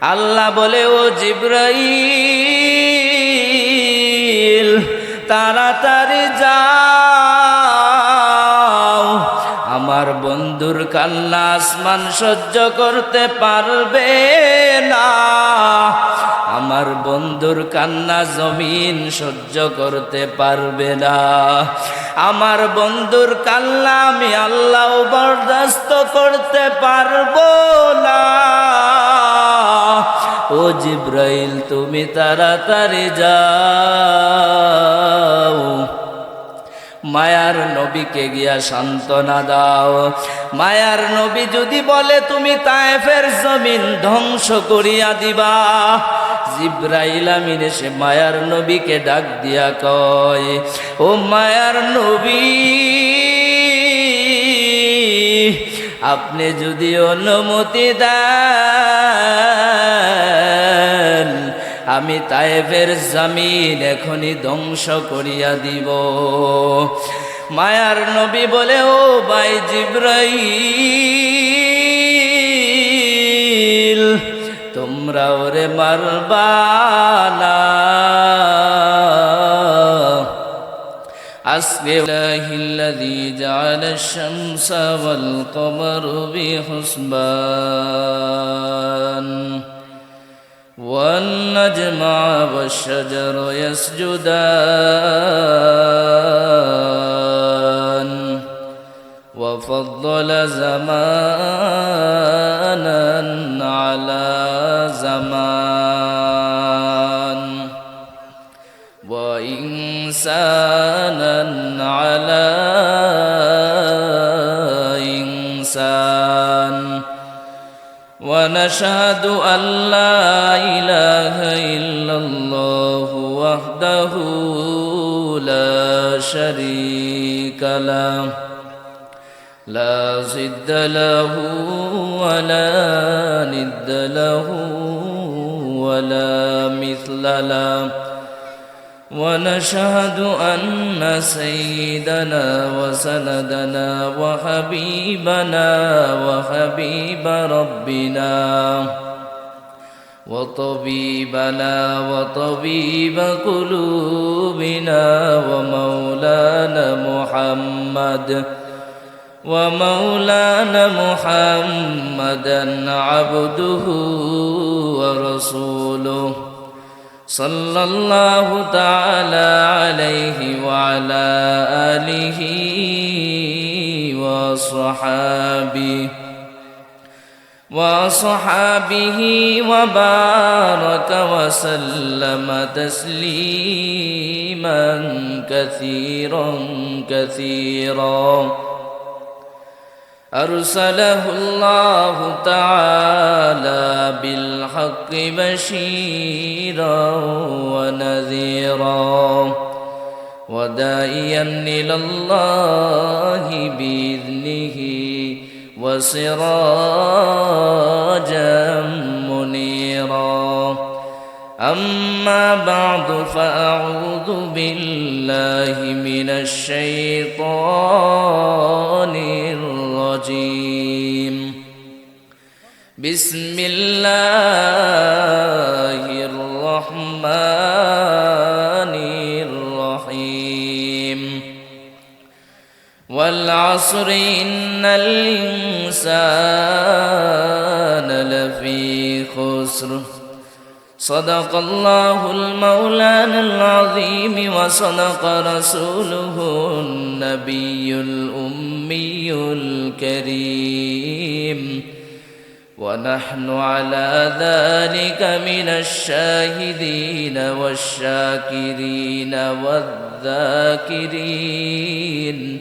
আল্লাহ বলে, ও জিবরাইল তাড়াতাড়ি যাও, আমার বন্ধুর কান্না আসমান সহ্য করতে পারবে না, আমার বন্ধুর কান্না জমিন সহ্য করতে পারবে না, আমার বন্ধুর কান্না আমি আল্লাহ বরদাস্ত করতে পারবো না। ও জিবরাইল তুমি তাড়াতাড়ি যাও, মায়ার নবীকে গিয়া সান্ত্বনা দাও। মায়ার নবী যদি বলে তুমি তায়েফের জমিন ধ্বংস করিয়া দিবা, জিবরাইল আমিন এসে মায়ার নবীকে ডাক দিয়া কয়, ও মায়ার নবী, আপনি যদি অনুমতি দেন আমি তায়েফের জমিন এখনই ধ্বংস করিয়া দিব। মায়ার নবী বলে, ও ভাই জিবরাইল তোমরা ওরে মারবা না, আল্লাহিল্লাযী জাআলাশ শামসা ওয়াল কমারা বিহুসবান والنجم والشجر يسجدان وفضل زمانا على زمان وإنسانا على إنسان ونشهد أن لا إله إلا الله وحده لا شريك له لا ضد له ولا ند له ولا مثل له ونشهد أن سيدنا وسندنا وحبيبنا وحبيب ربنا وطبيبنا وطبيب قلوبنا ومولانا محمدا عبده ورسوله صلى الله تعالى عليه وعلى آله وصحابه وبارك وسلم تسليما كثيرا كثيرا أرسله الله تعالى بالحق بشيرا ونذيرا وداعيا إلى الله بإذنه وسراجا منيرا أما بعد فأعوذ بالله من الشيطان الرجيم بسم الله الرحمن الرحيم والعصر إن الإنسان لفي خسر صدق الله المولانا العظيم وصدق رسوله النبي الأمي الكريم ونحن على ذلك من الشاهدين والشاكرين والذاكرين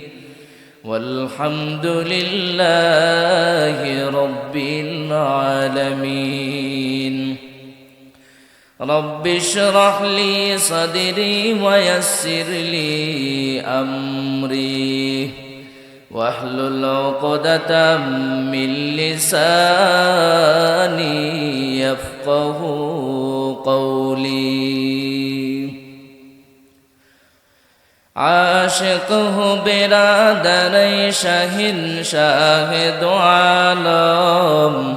والحمد لله رب العالمين رب اشرح لي صدري ويسر لي أمري واحلل عقدة من لساني يفقه قولي عاشق برادر شاهد شاهد عالم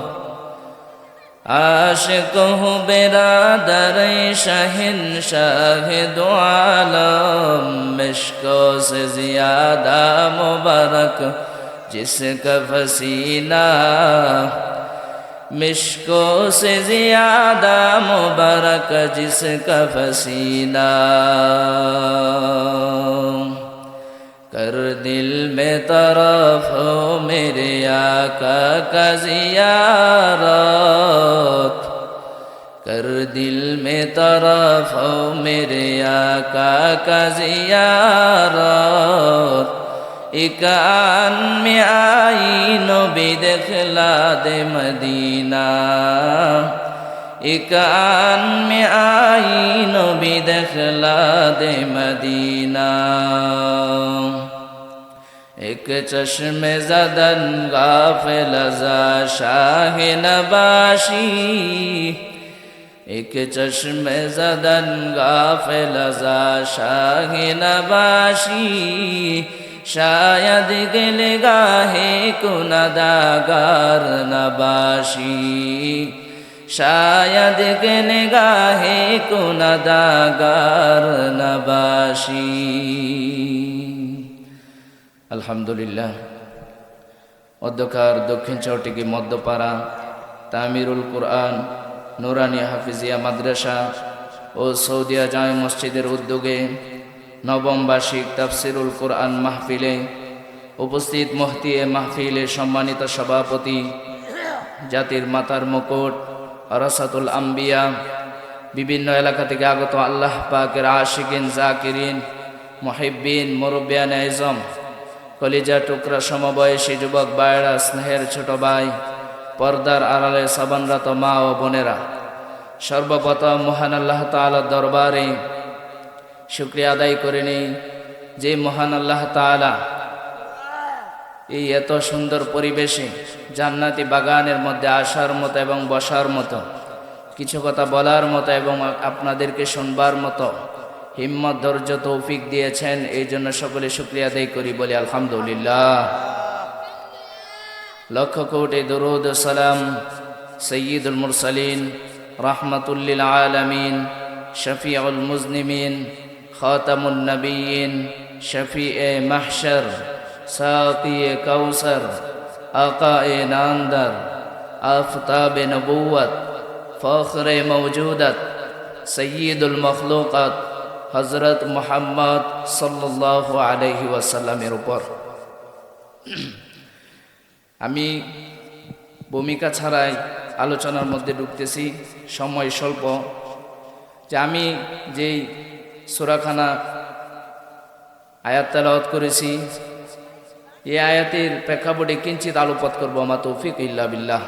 आशिक हूँ बिरादर शहंशाह दो आलम इश्क़ो से ज़्यादा मुबारक जिसका पसीना मिश्को से ज़्यादा मुबारक जिसका पसीना कर दिल में तरफ हो मेरे आका का ज़ियारत कर दिल में तरफ हो मेरे आका का ज़ियारत एक आन में आई नबी दिखला दे मदीना एक आन में आई नबी दिखला दे मदीना एक चश्मे ज़दन गाफिल ज़ा शाह नबाशी एक चश्मे ज़दन गाफिल ज़ा शाह नबाशी शायद गिलगाहे कुनदागार नबाशी शायद गिलगाहे कुनदागार नबाशी আলহামদুলিল্লাহ অধ্যকার দক্ষিণ চৌটিকি মধ্যপাড়া তামিরুল কুরআন নুরানি হাফিজিয়া মাদ্রাসা ও সৌদিয়া জামে মসজিদের উদ্যোগে নবম বার্ষিক তাফসিরুল কুরআন মাহফিলে উপস্থিত মুফতিয়ে মাহফিলের সম্মানিত সভাপতি জাতির মাতার মুকুট আরাসাতুল আম্বিয়া বিভিন্ন এলাকা থেকে আগত আল্লাহ পাকের আশিকিন জাকিরিন মুহিব্বিন মুরব্বিয়ান আযম কলিজা টুকরা সমবয়সী যুবক ভাইরা স্নেহের ছোট ভাই পর্দার আড়ালে সাবানরত মা ও বোনেরা সর্বপ্রথম মহান আল্লাহ তাআলার দরবারে শুকরিয়া আদায় করে নেই যে মহান আল্লাহ তাআলা এই এত সুন্দর পরিবেশে জান্নাতি বাগানের মধ্যে আসার মতো এবং বসার মতো কিছু কথা বলার মতো এবং আপনাদেরকে শুনবার মতো হিম্মত ধৈর্য তৌফিক দিয়েছেন এই জন্য সকলে শুকরিয়া আদায় করি বলি আলহামদুলিল্লাহ লক্ষ কোটি দরুদ ও সালাম সাইয়্যিদুল মুরসালিন রাহমাতুল লিল আলামিন শফিউল মুজনিমিন খাতামুন নবিয়্যিন শফিয়ে মাহশর সাকিয়ে কাউসার আকায়ে নামদার আফতাবে নবুওয়াত ফখরে মওজুদাত সাইয়্যিদুল মখলুকাত হযরত মুহাম্মদ সাল্লাল্লাহু আলাইহি ওয়াসাল্লামের উপর আমি ভূমিকা ছাড়াই আলোচনার মধ্যে ঢুকতেছি সময় স্বল্প যে আমি যেই সূরাখানা আয়াত তেলাওয়াত করেছি এই আয়াতের প্রেক্ষাপটে কিঞ্চিত আলোকপাত করব মা তৌফিক ইল্লা বিল্লাহ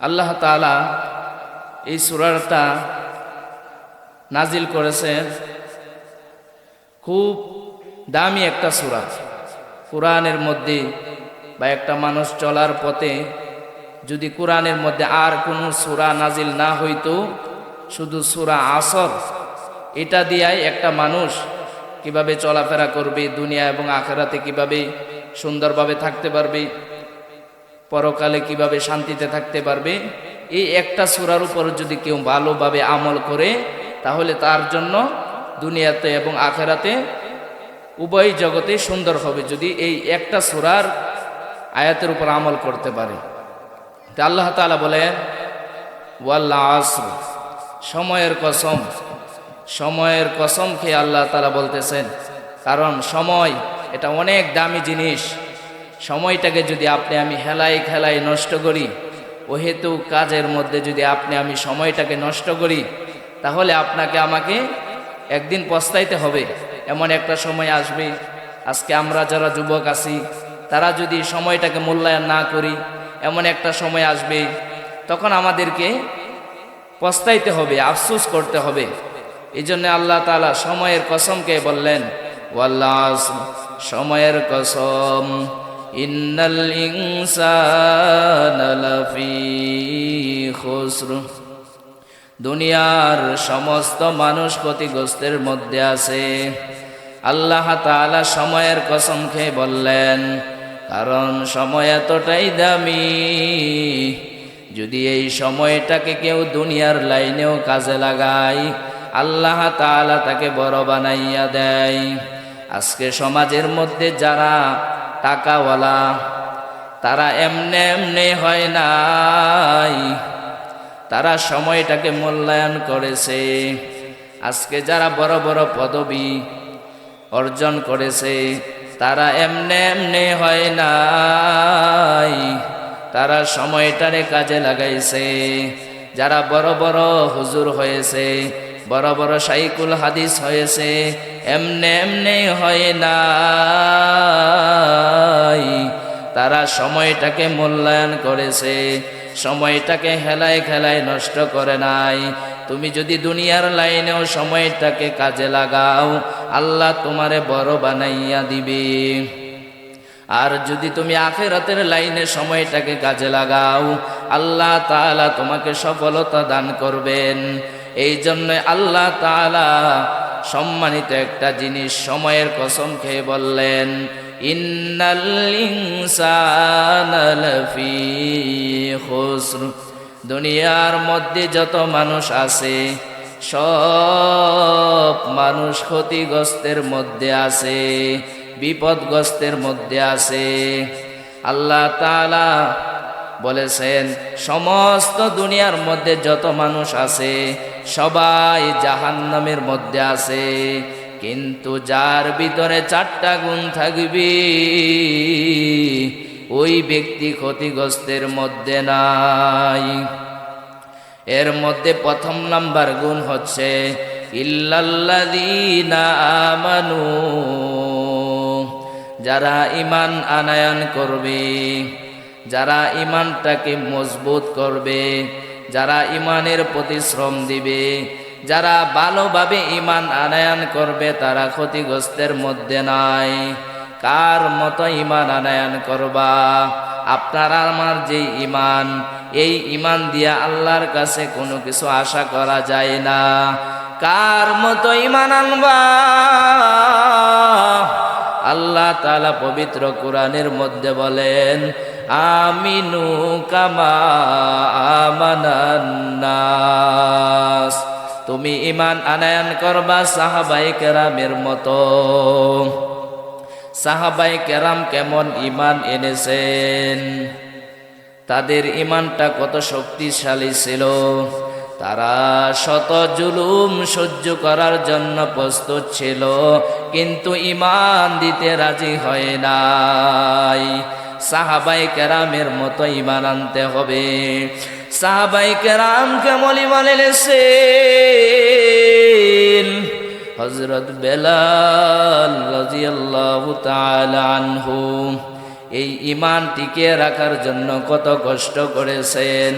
আল্লাহ তাআলা এই সূরাটা নাজিল করেছেন খুব দামি একটা সূরা কোরআনের মধ্যে বা একটা মানুষ চলার পথে যদি কোরআনের মধ্যে আর কোনো সূরা নাজিল না হইতো শুধু সূরা আসর এটা দিয়াই একটা মানুষ কিভাবে চলাফেরা করবে দুনিয়া এবং আখিরাতে কিভাবে সুন্দরভাবে থাকতে পারবে পরকালে কিভাবে শান্তিতে থাকতে পারবে এই একটা সূরার উপর যদি কেউ ভালোভাবে আমল করে তাহলে তার জন্য দুনিয়াতে এবং আখিরাতে উভয় জগতে সুন্দর হবে যদি এই একটা সূরার আয়াতের উপর আমল করতে পারে তা আল্লাহ তাআলা বলেন ওয়াল আসর সময়ের কসম খেয়ে আল্লাহ তাআলা বলতেছেন কারণ সময় এটা অনেক দামি জিনিস সময়টাকে যদি আপনি আমি হেলায় খেলায় নষ্ট করি ও হেতু কাজের মধ্যে যদি আপনি আমি সময়টাকে নষ্ট করি তাহলে আপনাকে আমাকে একদিন পস্তাইতে হবে এমন একটা সময় আসবে আজকে আমরা যারা যুবক আছি তারা যদি সময়টাকে মূল্যায়ন না করি এমন একটা সময় আসবে তখন আমাদেরকে পস্তাইতে হবে আফসোস করতে হবে এই জন্য আল্লাহ তাআলা সময়ের কসমকে বললেন ওয়াল্লাহ সময়ের কসম ইন্নাল ইনসানা লাফি খুসর দুনিয়ার সমস্ত মানুষ ক্ষতিগ্রস্তের মধ্যে আছে আল্লাহ তাআলা সময়ের কসম খেয়ে বললেন কারণ সময় এতটাই দামি যদি এই সময়টাকে কেউ দুনিয়ার লাইনেও কাজে লাগায়, আল্লাহ তাআলা তাকে বড় বানাইয়া দেয়। আজকে সমাজের মধ্যে যারা টাকাওয়ালা, তারা এমনে এমনি হয় নাই, তারা সময়টাকে মূল্যায়ন করেছে। আজকে যারা বড় বড় পদবি অর্জন করেছে, তারা এমনে এমনি হয় নাই, তারা সময়টারে কাজে লাগাইছে। যারা বড় বড় হুজুর হয়েছে, বড় বড় শাইখুল হাদিস হয়েছে, এমনে এমনি হয় নাই, তারা সময়টাকে মূল্যায়ন করেছে, সময়টাকে হেলায় খেলায় নষ্ট করে নাই। তুমি যদি দুনিয়ার লাইনেও সময়টাকে কাজে লাগাও, আল্লাহ তোমারে বড় বানাইয়া দিবে। আর যদি তুমি আখিরাতের লাইনে সময়টাকে কাজে লাগাও, আল্লাহ তাআলা তোমাকে সফলতা দান করবেন। এই জন্য আল্লাহ তাআলা সম্মানিত একটা জিনিস সময়ের কসম খেয়ে বললেন, ইন্নাল ইনসানা লাফি খুসর। দুনিয়ার মধ্যে যত মানুষ আছে, সব মানুষ ক্ষতিগ্রস্তের মধ্যে আছে, বিপদগ্রস্তের মধ্যে আছে। আল্লাহ তাআলা বলেছেন, সমস্ত দুনিয়ার মধ্যে যত মানুষ আছে সবাই জাহান্নামের মধ্যে আছে, কিন্তু যার ভিতরে 4টা গুণ থাকবে ওই ব্যক্তি ক্ষতিগ্রস্তের মধ্যে নাই। এর মধ্যে প্রথম নাম্বার গুণ হচ্ছে ইল্লাল্লাযীনা আমানু। যারা ঈমান আনয়ন করবে, যারা ঈমানটাকে মজবুত করবে, যারা ঈমানের প্রতি শ্রম দিবে, যারা ভালোভাবে ঈমান আনয়ন করবে, তারা ক্ষতিগ্রস্তের মধ্যে নাই। কার মতো ঈমান আনয়ন করবা? আপনার আমার যে ঈমান, এই ঈমান দিয়া আল্লাহর কাছে কোনো কিছু আশা করা যায় না। কার মতো ঈমান আনবা? আল্লাহ তাআলা পবিত্র কোরআনের মধ্যে বলেন, আমিনু কামা আমানান নাস। তুমি ঈমান আনয়ন করবা সাহাবায়ে কেরামের মতো। সাহাবায়ে কেরাম কেমন ঈমান এনেছেন? তাদের ঈমানটা কত শক্তিশালী ছিল। তারা শত জুলুম সহ্য করার জন্য প্রস্তুত ছিল, কিন্তু ঈমান দিতে রাজি হয় নাই। সাহাবায়ে কেরামের মতো ঈমান আনতে হবে। সাহাবায়ে কেরাম কেমন ঈমান এনেছেন? হযরত বেলাল রাদিয়াল্লাহু তাআলা আনহু এই ঈমান টিকিয়ে রাখার জন্য কত কষ্ট করেছেন।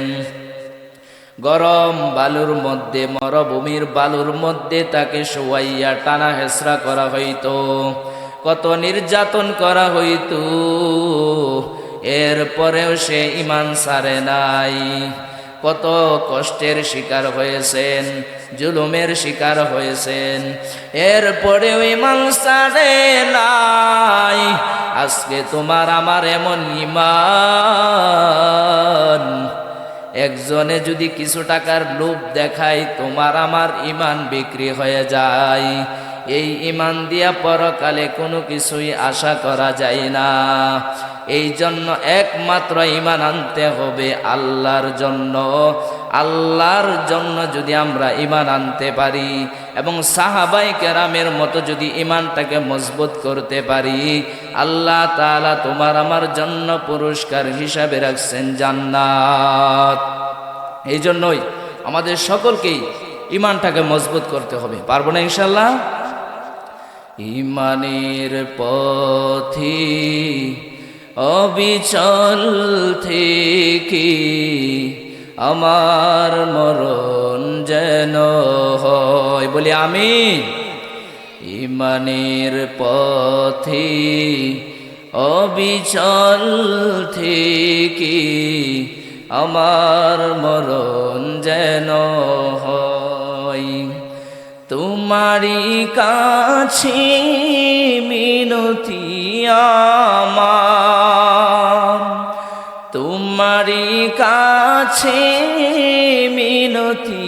গরম বালুর মধ্যে, মরুভূমির বালুর মধ্যে তাকে শোয়াইয়া টানা হেঁচড়া করা হইতো, কত নির্যাতন করা হইতো, এরপরেও সে ঈমান ছাড়ে নাই। কত কষ্টের শিকার হয়েছেন, জুলুমের শিকার হয়েছেন, এরপরেও ঈমান ছাড়ে নাই। আজকে তোমার আমার এমন ঈমান, একজনে যদি কিছু টাকার লোভ দেখায়, তোমার আমার ঈমান বিক্রি হয়ে যায়। এই ঈমান দিয়া পরকালে কোনো কিছুই আশা করা যায় না। এই জন্য একমাত্র ঈমান আনতে হবে আল্লাহর জন্য। আল্লাহর জন্য যদি আমরা ঈমান আনতে পারি এবং সাহাবায়ে কেরামের মতো যদি ঈমানটাকে মজবুত করতে পারি, আল্লাহ তাআলা তোমার আমার জন্য পুরস্কার হিসাবে রাখছেন জান্নাত। এই জন্যই আমাদের সকলকেই ঈমানটাকে মজবুত করতে হবে। পারবো না ইনশাআল্লাহ? ঈমানের পথে অবিচল থেকে আমার মরণ যেন হয়, বলি আমিন। ঈমানের পথে অবিচল থেকে আমার মরণ যেন হয়। তোমারি কাছে মিনতি আমার, তোমারি কাছে কাছে মিনতি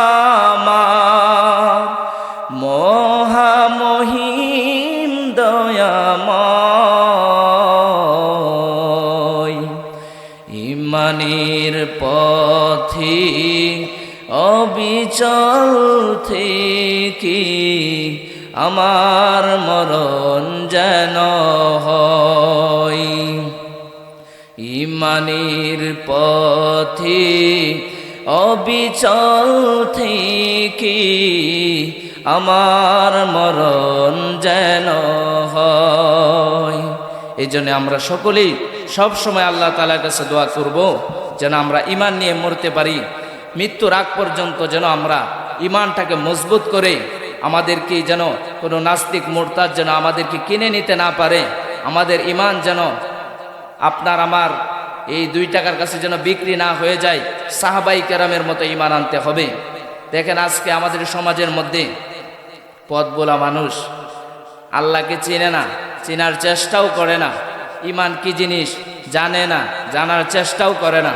আমার, মহামহিম দয়াময়। ইমানের পথে অবিচল থেকে আমার মরণ যেন হয়। ইমানের পথে অবিচল থেকে আমার মরণ যেন হয়। এই জন্য আমরা সকলেই সব সময় আল্লাহ তাআলার কাছে দোয়া করব যেন আমরা ঈমান নিয়ে মরতে পারি। মৃত্যুর আগ পর্যন্ত যেন আমরা ঈমানটাকে মজবুত করে আমাদেরকে যেন কোনো নাস্তিক মুরতাদ যেন আমাদেরকে কিনে নিতে না পারে। আমাদের ঈমান যেন আপনার আমার এই 2 টাকার কাছে যেন বিক্রি না হয়ে যায়। সাহাবাই কেরামের মতো ঈমান আনতে হবে। দেখেন আজকে আমাদের সমাজের মধ্যে পথভোলা মানুষ আল্লাহকে চেনে না, চেনার চেষ্টাও করে না, ঈমান কি জিনিস জানে না, জানার চেষ্টাও করে না।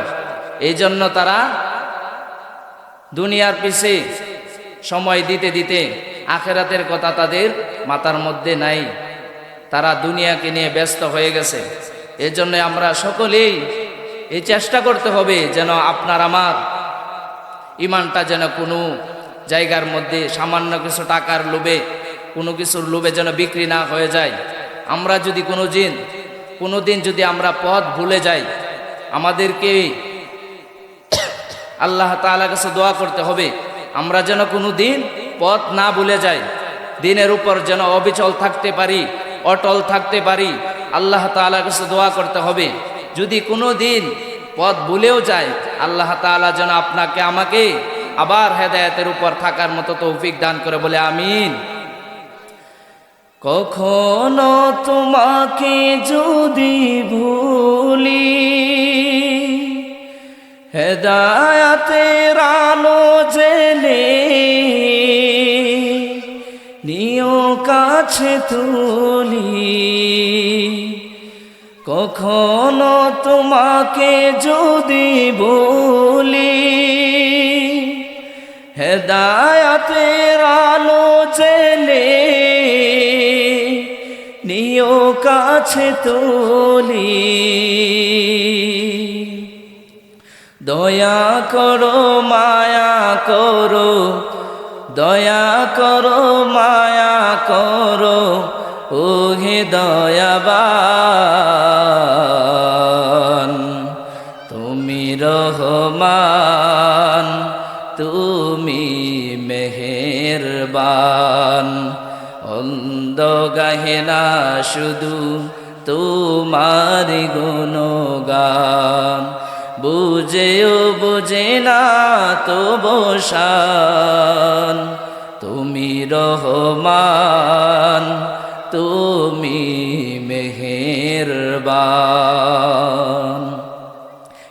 এই জন্য তারা দুনিয়ার পিছে সময় দিতে দিতে আখিরাতের কথা তাদের মাথার মধ্যে নাই। তারা দুনিয়াকে নিয়ে ব্যস্ত হয়ে গেছে। এজন্য আমরা সকলেই এই চেষ্টা করতে হবে যেন আপনার আমার ঈমানটা যেন কোনো জায়গার মধ্যে সামান্য কিছু টাকার লোভে, কোনো কিছুর লোভে যেন বিক্রি না হয়ে যায়। আমরা যদি কোনো দিন যদি আমরা পথ ভুলে যাই, আমাদেরকে আল্লাহ তাআলার কাছে দোয়া করতে হবে আমরা যেন কোনো দিন পথ না ভুলে যাই, দিনের উপর যেন অবিচল থাকতে পারি, অটল থাকতে পারি। আল্লাহ তাআলার কাছে দোয়া করতে হবে যদি কোনো দিন পথ ভুলেও যায়, আল্লাহ তাআলা যেন আপনাকে আমাকে আবার হেদায়েতের উপর থাকার মতো তৌফিক দান করে, বলে আমিন। কখনো তোমাকে যদি ভুলি, হেদায়েতের আলো জেলে নিও কাছে তুলি। কখনো তোমাকে যদি ভুলি, হেদায়েতের আলো জেলে নিও কাছে তুলি। দয়া করো মায়া করো, দয়া করো মায়া করো, ও হে দয়াবান। তুমি রহমান, তুমি মেহেরবান। অন্ধ গাহে না শুধু তোমার গুণগান, বুঝেও বুঝে না তো বসান। তুমি রহমান, তুমি মেহেরবান।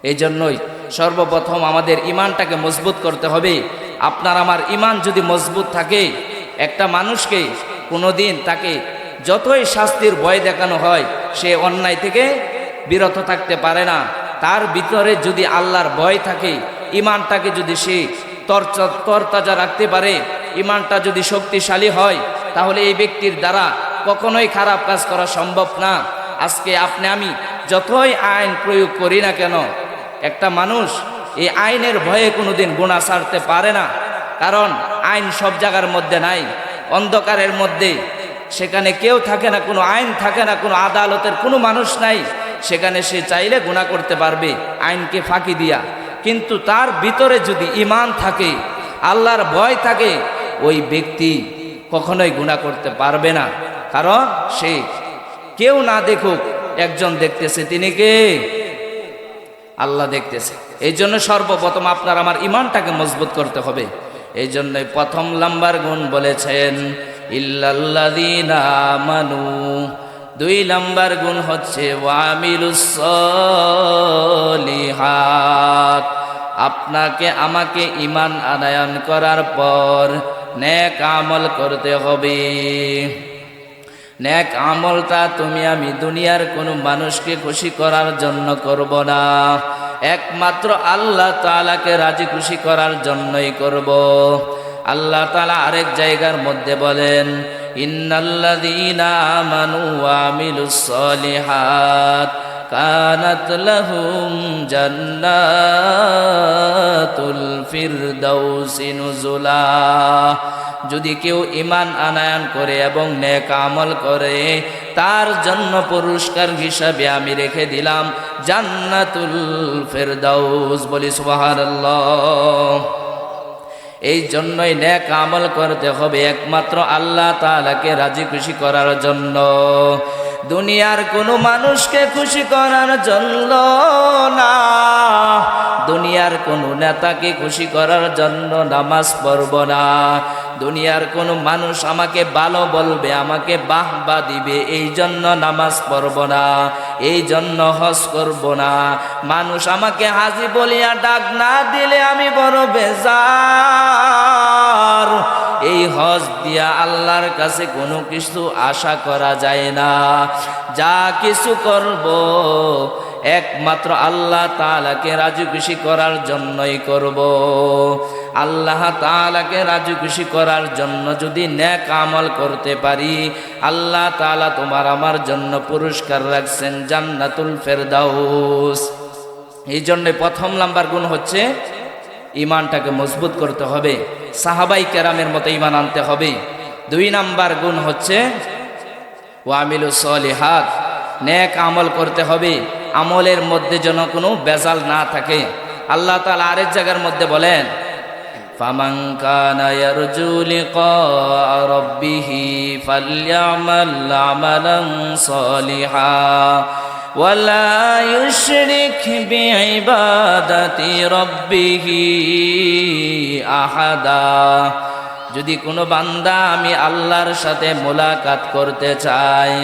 এই জন্যই সর্বপ্রথম আমাদের ঈমানটাকে মজবুত করতে হবে। আপনার আমার ঈমান যদি মজবুত থাকে, একটা মানুষকে কোনোদিন তাকে যতই শাস্তির ভয় দেখানো হয়, সে অন্যায় থেকে বিরত থাকতে পারে না। তার ভিতরে যদি আল্লাহর ভয় থাকে, ঈমানটাকে যদি সে তরতাজা রাখতে পারে, ঈমানটা যদি শক্তিশালী হয়, তাহলে এই ব্যক্তির দ্বারা কখনোই খারাপ কাজ করা সম্ভব না। আজকে আপনি আমি যতই আইন প্রয়োগ করি না কেন, একটা মানুষ এই আইনের ভয়ে কোনোদিন গুনাহ ছাড়তে পারে না। কারণ আইন সব জায়গার মধ্যে নাই। অন্ধকারের মধ্যে সেখানে কেউ থাকে না, কোনো আইন থাকে না, কোনো আদালতের কোনো মানুষ নাই, সেখানে সে চাইলে গুনাহ করতে পারবে আইনকে ফাঁকি দিয়া। কিন্তু তার ভিতরে যদি ঈমান থাকে, আল্লাহর ভয় থাকে, ওই ব্যক্তি কখনোই গুনাহ করতে পারবে না। কারণ সে কেউ না দেখুক, একজন দেখতেছে, তিনি কে? আল্লাহ দেখতেছে। এই জন্য সর্বপ্রথম আপনার আমার ঈমানটাকে মজবুত করতে হবে। এই জন্যই প্রথম নাম্বার গুণ বলেছেন ইল্লাল্লাযীনা আমানু। 2 নাম্বার গুণ হচ্ছে ওয়ামিলুস সলিহাত। আপনাকে আমাকে ঈমান আনয়ন করার পর নেক আমল করতে হবে। নেক আমলটা তুমি আমি দুনিয়ার কোনো মানুষকে খুশি করার জন্য করব না, একমাত্র আল্লাহ তাআলাকে রাজি খুশি করার জন্যই করব। আল্লাহ তাআলা আরেক জায়গার মধ্যে বলেন, ইন্নাল্লাযীনা আমানু ওয়া আমিলুস সলিহাত কানাত লাহুম জান্নাতুল ফিরদাউসি নুজুলা। যদি কেউ ঈমান আনয়ন করে এবং নেক আমল করে, তার জন্য পুরস্কার হিসাবে আমি রেখে দিলাম জান্নাতুল ফিরদাউস। বলি সুবহানাল্লাহ। এই জন্যই নেক আমল করতে হবে একমাত্র আল্লাহ তাআলাকে রাজি খুশি করার জন্য, দুনিয়ার কোনো মানুষকে খুশি করার জন্য না, দুনিয়ার কোনো নেতাকে খুশি করার জন্য নামাজ পড়ব না, দুনিয়ার কোনো মানুষ আমাকে ভালো বলবে, আমাকে বাহবা দিবে, এই জন্য নামাজ পড়ব না, এই জন্য হজ করব না, মানুষ আমাকে হাজি বলিয়া ডাক না দিলে আমি বড় বেজার। এই হজ দিয়া আল্লাহর কাছে কোনো কিছু আশা করা যায় না। যা কিছু করব একমাত্র আল্লাহ তাআলাকে রাজি খুশি করার জন্যই করব। আল্লাহ তাআলাকে রাজি খুশি করার জন্য যদি নেক আমল করতে পারি, আল্লাহ তাআলা তোমার আমার জন্য পুরস্কার রাখছেন জান্নাতুল ফেরদাউস। এই জন্য প্রথম নাম্বার গুণ হচ্ছে ঈমানটাকে মজবুত করতে হবে, সাহাবাই কেরামের মতো ঈমান আনতে হবে। 2 নাম্বার গুণ হচ্ছে ওয়া আমিলুস সলিহাত, নেক আমল করতে হবে, আমলের মধ্যে যেন কোনো বেজাল না থাকে। আল্লাহ তাআলা আরেক জায়গার মধ্যে বলেন, ফামান কানা ইয়ারজু লিকা রাব্বিহি ফালইআমাল আমালান সলিহা ওয়ালা ইউশরিক বিইবাদাতি রাব্বিহি আহাদা। যদি কোনো বান্দা আমি আল্লাহর সাথে মোলাকাত করতে চাই,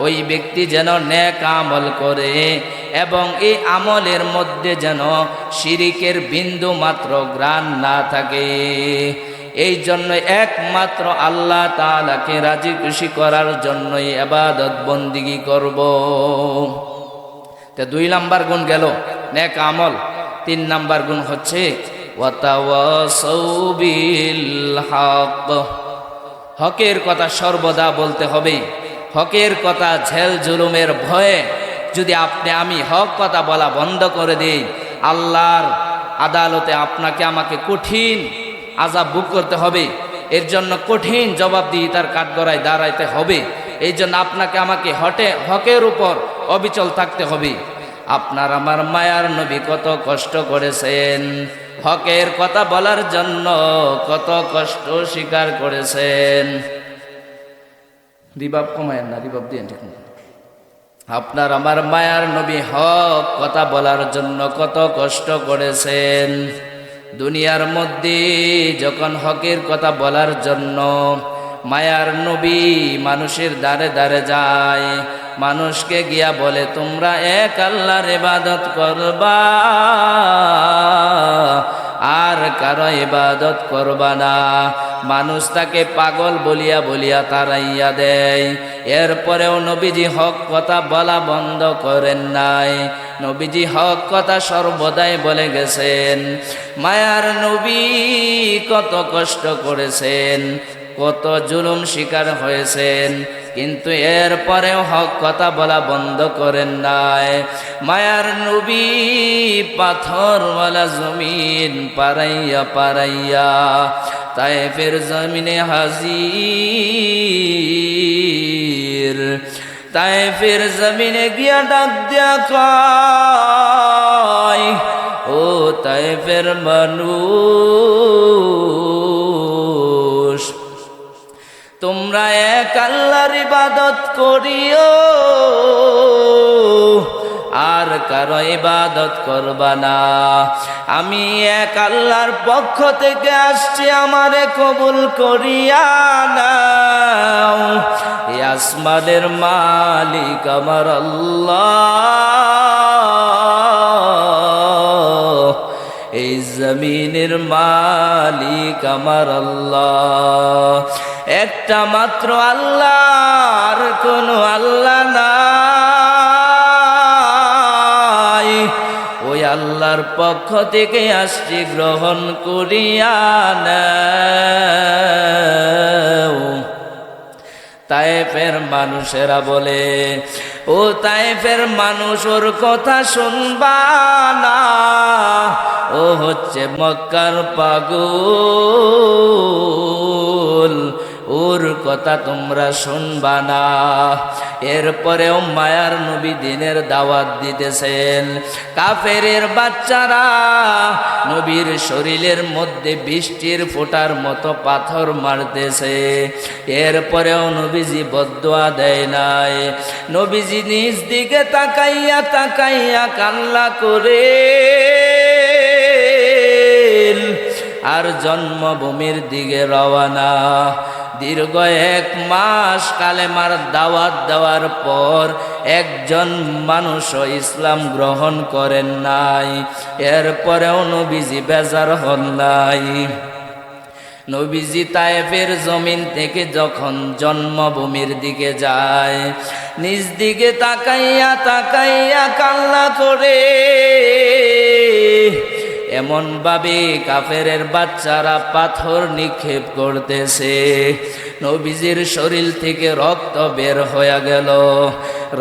ওই ব্যক্তি যেন নেক আমল করে এবং এই আমলের মধ্যে যেন শিরিকের বিন্দু মাত্র গ্রাণ না থাকে। এই জন্য একমাত্র আল্লাহ তাআলাকে রাজি খুশি করার জন্যই ইবাদত বন্দিগি করব। তো 2 নাম্বার গুণ গেল নেক আমল। 3 নাম্বার গুণ হচ্ছে ওয়াতাওয়াসাউ বিল হক, হকের কথা সর্বদা বলতে হবে। হকের কথা ঝেল জুলুমের ভয়ে যদি আমি হক কথা বলা বন্ধ করে দিই, আল্লাহর আদালতে আপনাকে আমাকে কঠিন আযাব ভোগ করতে হবে। এর জন্য কঠিন জবাবদিহিতার কাঠগড়ায় দাঁড়াইতে হবে। এই জন্য আপনাকে আমাকে হকের উপর অবিচল থাকতে হবে। আপনার আমার মায়ার নবী কত কষ্ট করেছেন, হকের কথা বলার জন্য কত কষ্ট স্বীকার করেছেন। রিবাব কমায়েন না, রিবাব দিয়ে ঠিক না। আপনার আমার মায়ার নবী হক কথা বলার জন্য কত কষ্ট করেছেন। দুনিয়ার মধ্যে যখন হকের কথা বলার জন্য মায়ার নবী মানুষের দ্বারে দ্বারে যায়, মানুষকে গিয়া বলে তোমরা এক আল্লাহর ইবাদত করবা, আর কারো ইবাদত করবা না। মানুষ তাকে পাগল বলিয়া বলিয়া তাড়াইয়া দেয়। এরপরেও নবীজি হক কথা বলা বন্ধ করেন নাই। নবীজি হক কথা সর্বদাই বলে গেছেন। মায়ার নবী কত কষ্ট করেছেন, কত জুলুম শিকার হয়েছেন, কিন্তু এরপরেও হক কথা বলা বন্ধ করেন নাই। মায়ার নবী পাথরওয়ালা জমিন পারাইয়া পারাইয়া তায়েফের জমিনে হাজির। তায়েফের জমিনে গিয়া ডাক দিয়া কয়, ও তায়েফের মানুষ, তোমরা এক আল্লাহর ইবাদত করিও, আর কারো ইবাদত করবা না। আমি এক আল্লাহর পক্ষ থেকে আসছি, আমারে কবুল করিয়া নাও। এই আসমানের মালিক আমার আল্লাহ, এই জমিনের মালিক আমার আল্লাহ। একটা মাত্র আল্লাহ, আর কোনো আল্লাহ নাই। ওই আল্লাহর পক্ষ থেকে আসছি, গ্রহণ করিয়া নাও। তায়েফের মানুষেরা বলে, ও তায়েফের মানুষ, ওর কথা শুনবা না, ও হচ্ছে মক্কার পাগল, ওর কথা তোমরা শুনবা না। এরপরেও মায়ার নবী দ্বীনের দাওয়াত দিতেছেন। কাফেরের বাচ্চারা নবীর শরীরের মধ্যে বৃষ্টির ফোঁটার মতো পাথর মারতেছে। এরপরেও নবীজি বদদুয়া দেয় নাই। নবীজি নিজ দিকে তাকাইয়া তাকাইয়া কান্না করে আর জন্মভূমির দিকে রওয়ানা। দীর্ঘ 1 মাস কালেমার দাওয়াত দেওয়ার পর একজন মানুষও ইসলাম গ্রহণ করেন নাই। এরপরেও নবীজি বেজার হন নাই। নবীজি তায়েফের জমিন থেকে যখন জন্মভূমির দিকে যায়, নিজ দিকে তাকাইয়া তাকাইয়া কান্না করে এমন ভাবে কাফেরের বাচ্চারা পাথর নিক্ষেপ করতেছে, নবীজির শরীর থেকে রক্ত বের হয়ে গেল।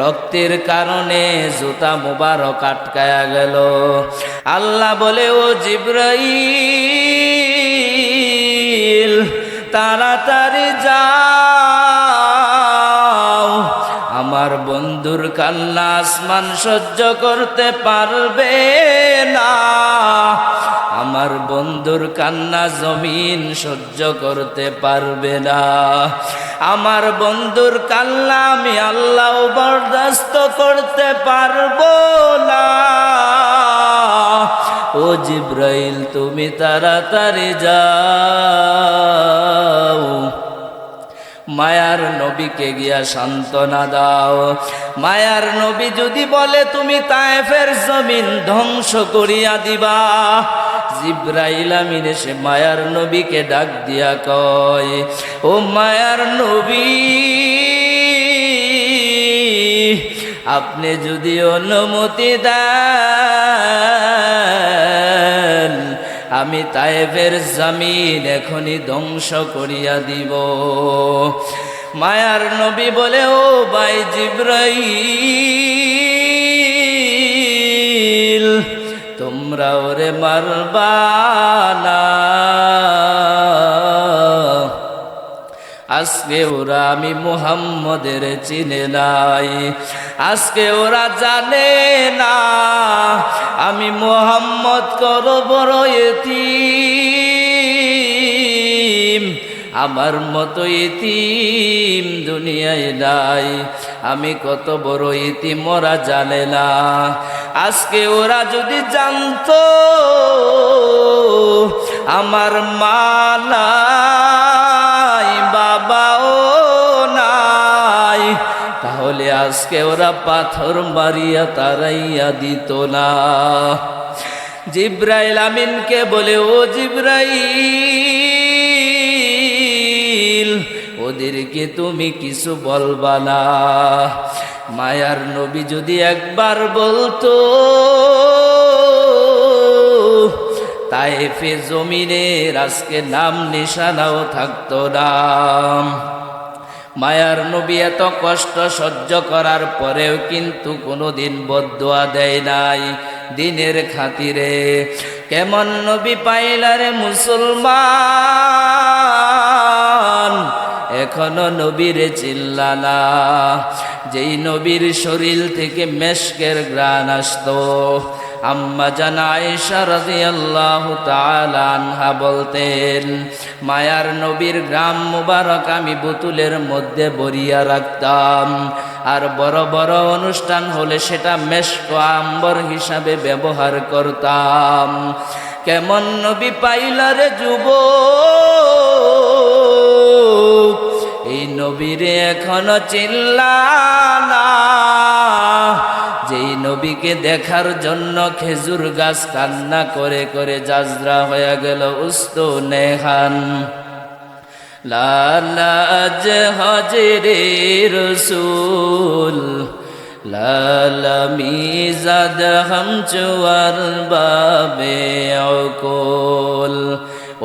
রক্তের কারণে জুতা মুবারক আটকায়া গেল। আল্লাহ বলে, ও জিবরাইল, তাড়াতাড়ি যাও, আমার বন্ধুর কান্না আসমান সহ্য করতে পারবে না, আমার বন্ধুর কান্না জমিন সহ্য করতে পারবে না, আমার বন্ধুর কান্না আমি আল্লাহ বরদাস্ত করতে পারবো না। ও জিবরাইল, তুমি তাড়াতাড়ি যাও, মায়ার নবীকে গিয়া সান্ত্বনা দাও। মায়ার নবী যদি বলে তুমি তায়েফের জমিন ধ্বংস করিয়া দিবা, জিবরাইল আমিন এসে মায়ার নবীকে ডাক দিয়া কয়, ও মায়ার নবী, আপনি যদি অনুমতি দেন আমি তায়েফের জমিন এখনই ধ্বংস করিয়া দিব। মায়ার নবী বলে, ও ভাই জিবরাইল, তোমরা ওরে মারবা না, আজকে ওরা আমি মুহাম্মদের চিনে নাই, আজকে ওরা জানে না আমি মুহাম্মদ কত বড় এতিম, আমার মতো এতিম দুনিয়ায় নাই, আমি কত বড় এতিম ওরা জানে না। আজকে ওরা যদি জানতো আমার মা নাই, বাবাও নাই, তাহলে আজকে ওরা পাথর মারিয়া তাড়াইয়া দিত না। জিবরাইল আমিনকে বলে, ও জিবরাইল, ওদেরকে তুমি কিছু বলবা না। মায়ার নবী যদি একবার বলতো, তায়েফে জমিনের আজকে নাম নিশানাও থাকতো না। মায়ার নবী এত কষ্ট সহ্য করার পরেও কিন্তু কোনোদিন বদদুয়া দেয় নাই দিনের খাতিরে। কেমন নবী পাইলারে মুসলমান, এখনো নবীরে চিল্লানা। যেই নবীর শরীর থেকে মেশকের ঘ্রাণ আসতো, আম্মা জান আয়েশা রাদিয়াল্লাহু তাআলা আনহা বলতেন, মায়ার নবীর গ্রাম মুবারক আমি বোতলের মধ্যে ভরিয়া রাখতাম, আর বড় বড় অনুষ্ঠান হলে সেটা মেশক আম্বর হিসাবে ব্যবহার করতাম। কেমন নবী পাইলারে যুবক, এই নবীরে এখনো চিল্লানা। যেই নবীকে দেখার জন্য খেজুর গাছ কান্না করে করে জাজরা হয়ে গেল উস্তো নেহান। লালাজ হজরে রসুল, লালামি জাদ হামচুয়ার বাবে অকুল।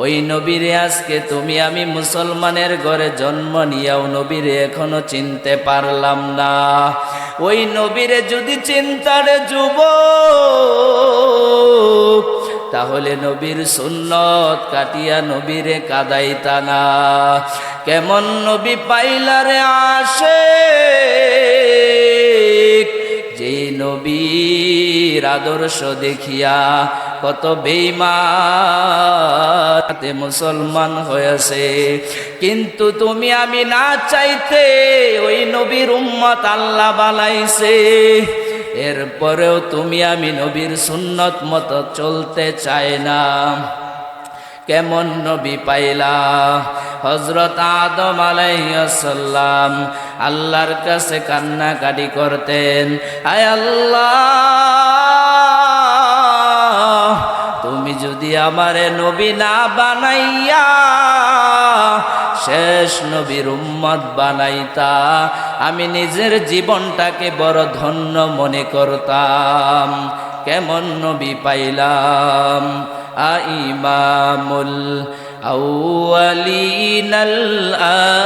ওই নবীরে আজকে তুমি আমি মুসলমানের ঘরে জন্ম নিয়াও নবীরে এখনো চিনতে পারলাম না। ওই নবীরে যদি চিন্তারে যুবক, তাহলে নবীর সুন্নত কাটিয়া নবীরে কাদাইতা না। কেমন নবী পাইলারে আশিক, যে নবীর আদর্শ দেখিয়া কত বেঈমান মুসলমান হয়েছে। কিন্তু তুমি আমি না চাইতে ওই নবীর উম্মত আল্লাহ বানাইছে। এরপরেও তুমি আমি নবীর সুন্নত মতো চলতে চাই না। কেমন নবী পাইলা? হযরত আদম আলাইহিস সালাম আল্লাহর কাছে কান্নাকাটি করতেন, আয় আল্লাহ, তুমি যদি আমারে নবী না বানাইয়া শেষ নবীর উম্মত বানাইতা, আমি নিজের জীবনটাকে বড় ধন্য মনে করতাম। কেমন নবী পাইলাম? ইমামুল আউয়ালিনাল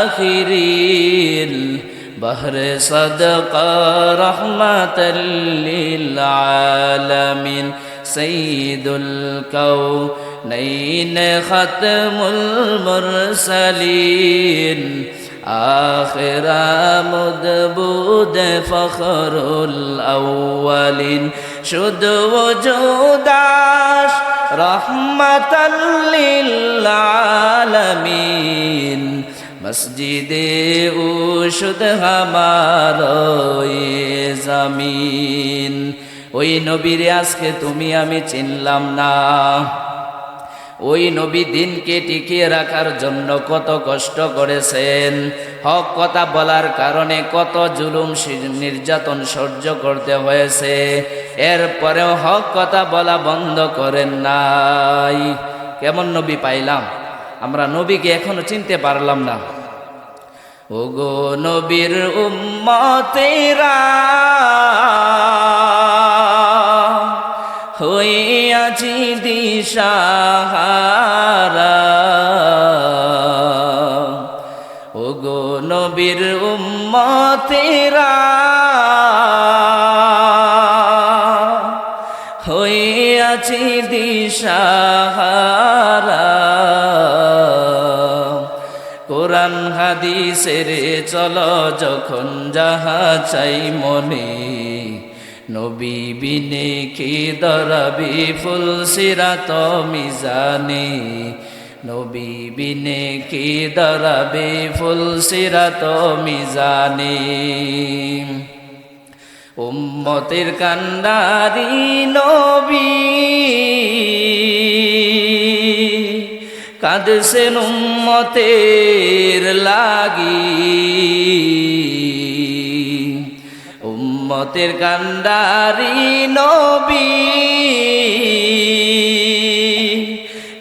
আখিরিন বহরে সদকা রহমাতাল লিল আলামিন সৈয়দুল কাউনাইন খাতমুল মুরসালিন আখিরা মুদবুদ ফখরুল আউয়ালিন শুধু ওজুদাস রহমাতাল লিল আলামিন মসজিদে উশুদ হামারোয়ে জামিন। ওই নবীরে আজকে তুমি আমি চিনলাম না। ওই নবী দিনকে টিকিয়ে রাখার জন্য কত কষ্ট করেছেন। হক কথা বলার কারণে কত জুলুম নির্যাতন সহ্য করতে হয়েছে। এরপরেও হক কথা বলা বন্ধ করেন নাই। কেমন নবী পাইলাম? আমরা নবীকে এখনো চিনতে পারলাম না। ওগো নবীর উম্মতেরা হইয়াছি দিশাহারা, ওগো নবীর উম্মতেরা হইয়াছি দিশাহারা। কোরআন হাদিসের চলো যখন যাহা চাই মনে, নবী বিনে কি দরাবি ফুল সিরাত মিজানে, নবী বিনে কি দরাবি ফুল সিরাত মিজানে। উম্মতের কান্ডারি নবী কাঁদছেন উম্মতের লাগি, উম্মতের কান্ডারি নবী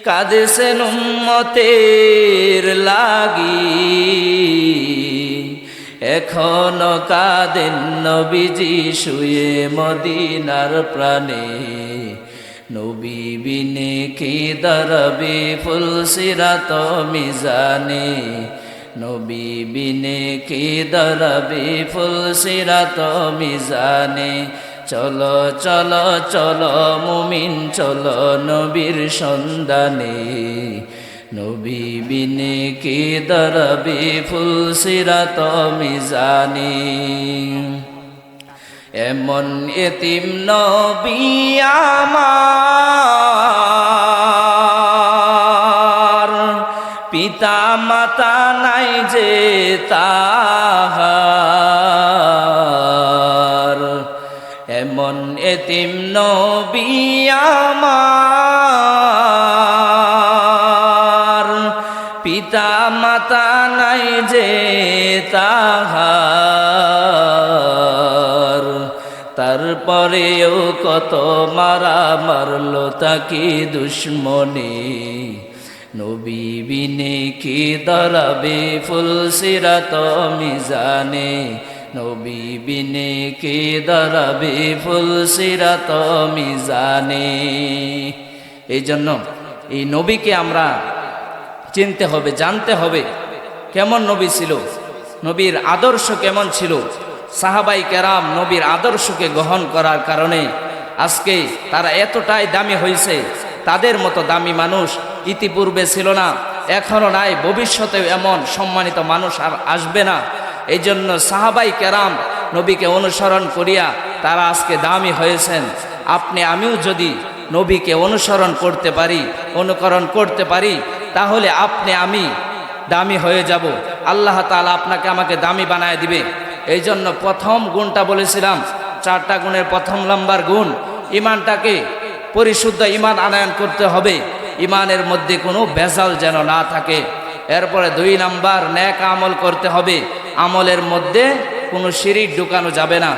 কাঁদছেন উম্মতের লাগি। এখনো কাঁদেন নবীজি শুয়ে মদিনার প্রাণে, নবী বিনে কি দরবে ফুল সিরাত মিজানে, নবী বিনে কি দরবে ফুল সিরাত মিজানে। চলো চলো চলো মুমিন চলো নবীর সন্ধানে, নবী বিনে কি দরবে ফুল সিরাত মিজানে। এমন এতিম নবী আমার, পিতা মাতা নাই যে তাহার। এমন এতিম নবী আমার, পিতা মাতা নাই যে তাহার। তারপরেও কত মারা মারলো তাকে দুশ্মনে, নবী বিনে কি দরাবে ফুল সিরাত মিজানে, নবী বিনে কে দাঁড়াবে ফুলসিরাত মিজানে। এই জন্য এই নবীকে আমরা চিনতে হবে, জানতে হবে কেমন নবী ছিল, নবীর আদর্শ কেমন ছিল। সাহাবাই কেরাম নবীর আদর্শকে গ্রহণ করার কারণে আজকে তারা এতটাই দামি হয়েছে। তাদের মতো দামি মানুষ ইতিপূর্বে ছিল না, এখনও নাই, ভবিষ্যতেও এমন সম্মানিত মানুষ আর আসবে না। এই জন্য সাহাবাই কেরাম নবীকে অনুসরণ করিয়া তারা আজকে দামি হয়েছেন। আপনি আমিও যদি নবীকে অনুসরণ করতে পারি, অনুকরণ করতে পারি, তাহলে আপনি আমি দামি হয়ে যাব। আল্লাহ তাআলা আপনাকে আমাকে দামি বানায় দিবে। এই জন্য প্রথম গুণটা বলেছিলাম, 4টা গুণের প্রথম নাম্বার গুণ ইমানটাকে পরিশুদ্ধ ইমান আনয়ন করতে হবে, ইমানের মধ্যে কোনো ভেজাল যেন না থাকে। এরপরে 2 নাম্বার নেক আমল করতে হবে, আমলের মধ্যে কোনো শিরিক ঢুকানো যাবে না।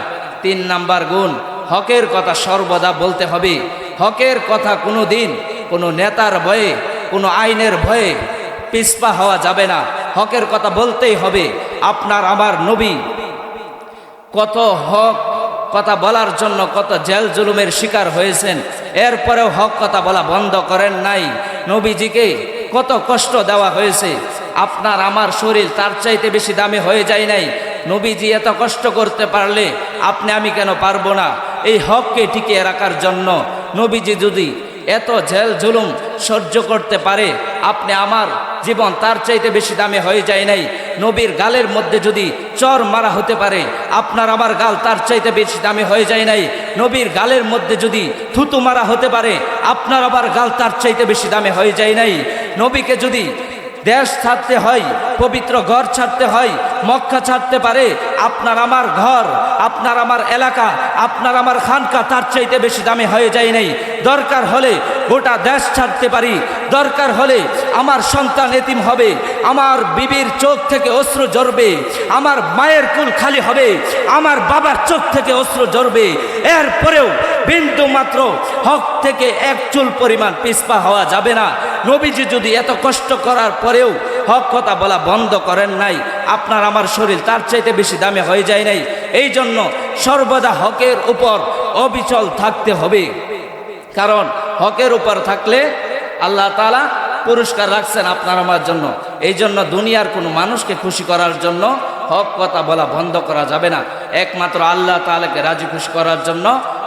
3 নাম্বার গুণ হকের কথা সর্বদা বলতে হবে, হকের কথা কোনো দিন কোনো নেতার ভয়ে, কোনো আইনের ভয়ে পিছপা হওয়া যাবে না, হকের কথা বলতেই হবে। আপনার আমার নবী কত হক কথা বলার জন্য কত জেল জুলুমের শিকার হয়েছেন, এরপরেও হক কথা বলা বন্ধ করেন নাই। নবীজিকে কত কষ্ট দেওয়া হয়েছে, আপনার আমার শরীর তার চাইতে বেশি দামি হয়ে যায় নাই। নবীজি এত কষ্ট করতে পারলে আপনি আমি কেন পারবো না? এই হককে টিকিয়ে রাখার জন্য নবীজি যদি এত জেল জুলুম সহ্য করতে পারে, আপনি আমার জীবন তার চাইতে বেশি দামি হয়ে যায় নাই। নবীর গালের মধ্যে যদি চর মারা হতে পারে, আপনার আমার গাল তার চাইতে বেশি দামি হয়ে যায় নাই। নবীর গালের মধ্যে যদি থুতু মারা হতে পারে, আপনার আবার গাল তার চাইতে বেশি দামি হয়ে যায় নাই। নবীকে যদি দেশ ছাড়তে হয়, পবিত্র ঘর ছাড়তে হয়, মক্কা ছাড়তে পারে, আপনার আমার ঘর, আপনার আমার এলাকা, আপনার আমার খানকা তার চাইতে বেশি দামি হয়ে যায় নাই। দরকার হলে গোটা দেশ ছাড়তে পারি, দরকার হলে আমার সন্তান এতিম হবে, আমার বিবির চোখ থেকে অশ্রু ঝরবে, আমার মায়ের কুল খালি হবে, আমার বাবার চোখ থেকে অশ্রু ঝরবে, এরপরেও বিন্দু মাত্র হক থেকে এক চুল পরিমাণ পিছপা হওয়া যাবে না। নবীজি যদি এত কষ্ট করার পরেও হক কথা বলা বন্ধ করেন নাই, আপনার আমার শরীর তার চাইতে বেশি দামি হয়ে যায় নাই। এই জন্য সর্বদা হকের উপর অবিচল থাকতে হবে, কারণ হকের উপর থাকলে আল্লাহ তাআলা পুরস্কার রাখছেন আপনার আমার জন্য। এই জন্য দুনিয়ার কোনো মানুষকে খুশি করার জন্য হক কথা বলা বন্ধ করা যাবে না। একমাত্র আল্লাহ তাআলাকে রাজি খুশি করার জন্য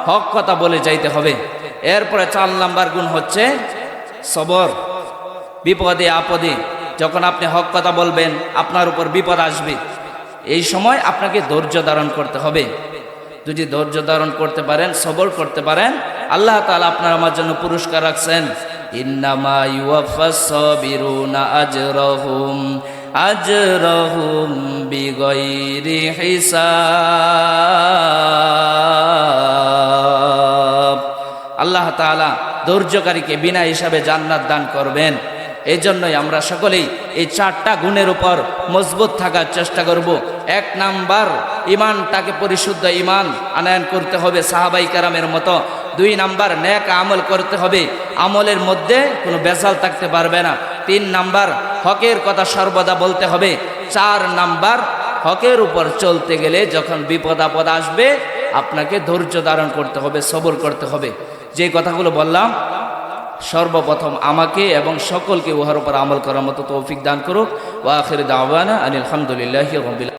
হক কথা বলে যাইতে হবে। এরপরে 4 নাম্বার গুণ হচ্ছে সবর। বিপদে আপদে যখন আপনি হক কথা বলবেন, আপনার উপর বিপদ আসবে, এই সময় আপনাকে ধৈর্য ধারণ করতে হবে। যদি ধৈর্য ধারণ করতে পারেন, সবর করতে পারেন, আল্লাহ তাআলা আপনার আমার জন্য পুরস্কার রাখছেন। ইন্নামা ইউওয়াফাস সাবিরুনা আজরাহুম বিগাইরি হিসাব। আল্লাহ তাআলা ধৈর্যকারীকে বিনা হিসাবে জান্নাত দান করবেন। এই জন্যই আমরা সকলেই এই 4টা গুণের উপর মজবুত থাকার চেষ্টা করব। 1 নাম্বার ইমানটাকে পরিশুদ্ধ ইমান আনয়ন করতে হবে সাহাবাই কেরামের মতো। 2 নাম্বার নেক আমল করতে হবে, আমলের মধ্যে কোনো ভেজাল থাকতে পারবে না। 3 নাম্বার হকের কথা সর্বদা বলতে হবে। 4 নাম্বার হকের উপর চলতে গেলে যখন বিপদ আপদ আসবে, আপনাকে ধৈর্য ধারণ করতে হবে, সবর করতে হবে। যে কথাগুলো বললাম, সর্বপ্রথম আমাকে এবং সকলকে উহার উপর আমল করার মতো তৌফিক দান করুক। ওয়া আখির দাওয়ানা আনিল হামদুলিল্লাহি রাব্বিল